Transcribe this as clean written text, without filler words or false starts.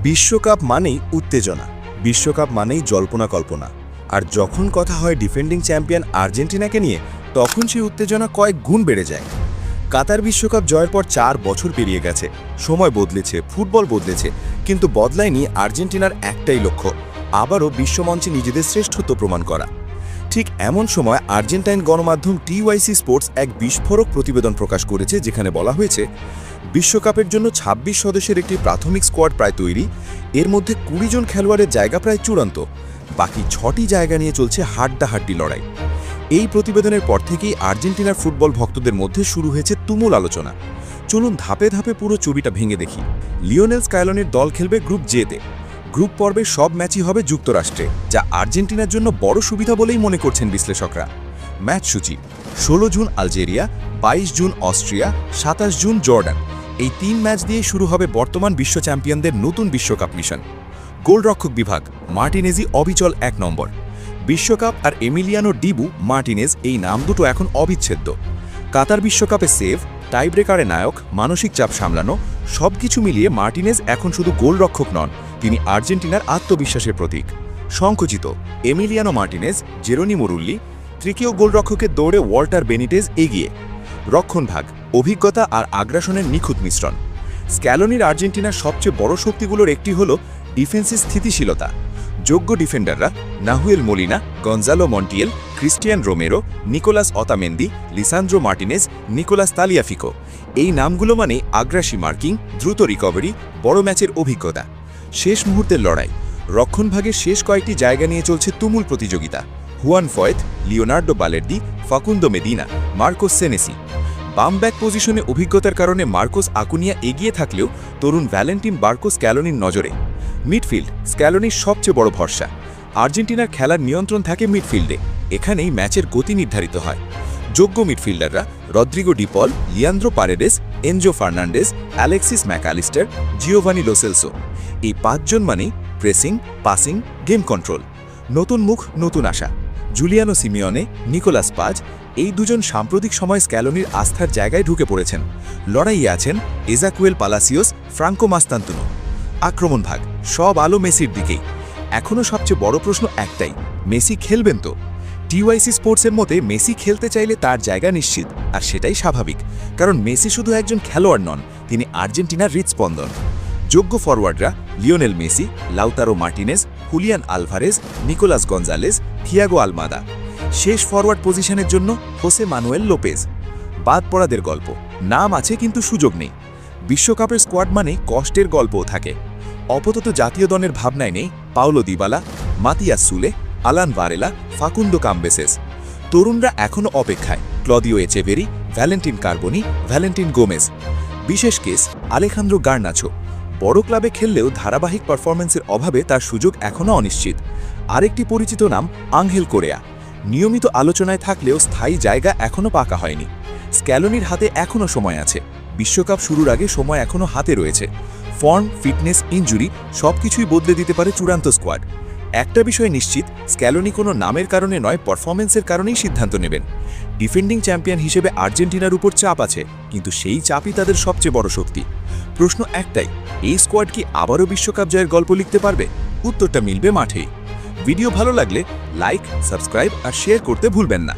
বিশ্বকাপ মানেই উত্তেজনা, বিশ্বকাপ মানেই জল্পনা কল্পনা। আর যখন কথা হয় ডিফেন্ডিং চ্যাম্পিয়ন আর্জেন্টিনাকে নিয়ে, তখন সেই উত্তেজনা কয়েক গুণ বেড়ে যায়। কাতার বিশ্বকাপ জয়ের পর 4 বছর পেরিয়ে গেছে, সময় বদলেছে, ফুটবল বদলেছে, কিন্তু বদলায়নি আর্জেন্টিনার একটাই লক্ষ্য, আবারও বিশ্বমঞ্চে নিজেদের শ্রেষ্ঠত্ব প্রমাণ করা। ঠিক এমন সময় আর্জেন্টাইন গণমাধ্যম টিওয়াইসি স্পোর্টস এক বিস্ফোরক প্রতিবেদন প্রকাশ করেছে, যেখানে বলা হয়েছে বিশ্বকাপের জন্য ২৬ সদস্যের একটি প্রাথমিক স্কোয়াড প্রায় তৈরি, এর মধ্যে ২০ জন খেলোয়াড়ের জায়গা প্রায় চূড়ান্ত, বাকি ৬টি জায়গা নিয়ে চলছে হাড্ডাহাড্ডি লড়াই। এই প্রতিবেদনের পর থেকেই আর্জেন্টিনার ফুটবল ভক্তদের মধ্যে শুরু হয়েছে তুমুল আলোচনা। চলুন ধাপে ধাপে পুরো ছবিটা ভেঙে দেখি। লিওনেল স্ক্যালোনির দল খেলবে গ্রুপ জেতে। গ্রুপ পর্বের সব ম্যাচই হবে যুক্তরাষ্ট্রে, যা আর্জেন্টিনার জন্য বড় সুবিধা বলেই মনে করছেন বিশ্লেষকরা। ম্যাচ সূচি: ১৬ June Algeria, ২২ June Austria, ২৭ June Jordan. এই ৩ ম্যাচ দিয়ে শুরু হবে বর্তমান বিশ্ব চ্যাম্পিয়নদের নতুন বিশ্বকাপ মিশন। গোলরক্ষক বিভাগ: মার্টিনেজি অবিচল ১ নম্বর। বিশ্বকাপ আর এমিলিয়ানো ডিবু মার্টিনেজ, এই নাম দুটো এখন অবিচ্ছেদ্য। কাতার বিশ্বকাপে সেভ, টাইব্রেকারে নায়ক, মানসিক চাপ সামলানো, সবকিছু মিলিয়ে মার্টিনেজ এখন শুধু গোলরক্ষক নন, তিনি আর্জেন্টিনার আত্মবিশ্বাসের প্রতীক। সংকুচিত: এমিলিয়ানো মার্টিনেজ, জেরোনি মোরুল্লি। তৃতীয় গোলরক্ষকের দৌড়ে ওয়াল্টার বেনিটেজ এগিয়ে। রক্ষণভাগ: অভিজ্ঞতা আর আগ্রাসনের নিখুঁত মিশ্রণ। স্ক্যালোনির আর্জেন্টিনার সবচেয়ে বড় শক্তিগুলোর একটি হল ডিফেন্সের স্থিতিশীলতা। যোগ্য ডিফেন্ডাররা Nahuel Molina, Gonzalo Montiel, Cristian Romero, Nicolas Otamendi, Lisandro Martinez, Nicolas Tagliafico. এই নামগুলো মানে আগ্রাসী মার্কিং, দ্রুত রিকভারি, বড় ম্যাচের অভিজ্ঞতা। শেষ মুহূর্তের লড়াই: রক্ষণভাগের শেষ কয়েকটি জায়গা নিয়ে চলছে তুমুল প্রতিযোগিতা। Juan Foyth, Leonardo বালের্দি, Facundo Medina, Marcos Senesi. বাম ব্যাক পজিশনে অভিজ্ঞতার কারণে মার্কোস আকুনিয়া এগিয়ে থাকলেও তরুণ ভ্যালেন্টিন বার্কো স্ক্যালোনির নজরে। মিডফিল্ড: স্ক্যালোনির সবচেয়ে বড় ভরসা। আর্জেন্টিনার খেলার নিয়ন্ত্রণ থাকে মিডফিল্ডে, এখানেই ম্যাচের গতি নির্ধারিত হয়। যোগ্য মিডফিল্ডাররা Rodrigo De Paul, Leandro Paredes, Enzo Fernandez, Alexis Mac Allister, Giovani Lo Celso. এই ৫ জন মানেই প্রেসিং, পাসিং, গেম কন্ট্রোল। নতুন মুখ, নতুন আশা। জুলিয়ানো সিমিওনে, নিকোলাস পাজ, এই দুজন সাম্প্রতিক সময় স্ক্যালোনির আস্থার জায়গায় ঢুকে পড়েছেন। লড়াইয়ে আছেন এজাকুয়েল পালাসিওস, ফ্রাঙ্কো মাস্তান্তুনো। আক্রমণ ভাগ: সব আলো মেসির দিকেই। এখনও সবচেয়ে বড় প্রশ্ন একটাই, মেসি খেলবেন তো? টিওয়াইসি স্পোর্টসের মতে মেসি খেলতে চাইলে তার জায়গা নিশ্চিত, আর সেটাই স্বাভাবিক, কারণ মেসি শুধু একজন খেলোয়াড় নন, তিনি আর্জেন্টিনার হৃৎস্পন্দন। যোগ্য ফরওয়ার্ডরা Lionel Messi, Lautaro Martinez, Julian Alvarez, Nicolas Gonzalez, Thiago Almada. শেষ ফরওয়ার্ড পজিশনের জন্য হোসে মানুয়েল লোপেজ। বাদ পড়াদের গল্প: নাম আছে কিন্তু সুযোগ নেই। বিশ্বকাপের স্কোয়াড মানে কষ্টের গল্পও থাকে। আপাতত জাতীয় দলের ভাবনায় নেই পাওলো দিবালা, মাতিয়াস সুলে, আলান ভারেলা, ফাকুন্দো কাম্বেসেস। তরুণরা এখনও অপেক্ষায়: Claudio Echeverri, Valentin Carboni, Valentin Gomez. বিশেষ কেস আলেখান্দ্রো গার্নাচো। বড় ক্লাবে খেললেও ধারাবাহিক পারফরম্যান্সের অভাবে তার সুযোগ এখনও অনিশ্চিত। আরেকটি পরিচিত নাম আঙ্গেল কোরেয়া, নিয়মিত আলোচনায় থাকলেও স্থায়ী জায়গা এখনও পাকা হয়নি। স্ক্যালোনির হাতে এখনও সময় আছে, বিশ্বকাপ শুরুর আগে সময় এখনও হাতে রয়েছে। ফর্ম, ফিটনেস, ইনজুরি সবকিছুই বদলে দিতে পারে চূড়ান্ত স্কোয়াড। একটা বিষয় নিশ্চিত, স্ক্যালোনি কোনো নামের কারণে নয়, পারফরম্যান্সের কারণেই সিদ্ধান্ত নেবেন। ডিফেন্ডিং চ্যাম্পিয়ন হিসেবে আর্জেন্টিনার উপর চাপ আছে, কিন্তু সেই চাপই তাদের সবচেয়ে বড় শক্তি। প্রশ্ন একটাই, এই স্কোয়াড কি আবারও বিশ্বকাপ জয়ের গল্প লিখতে পারবে? উত্তরটা মিলবে মাঠেই। ভিডিও ভালো লাগলে লাইক, সাবস্ক্রাইব আর শেয়ার করতে ভুলবেন না।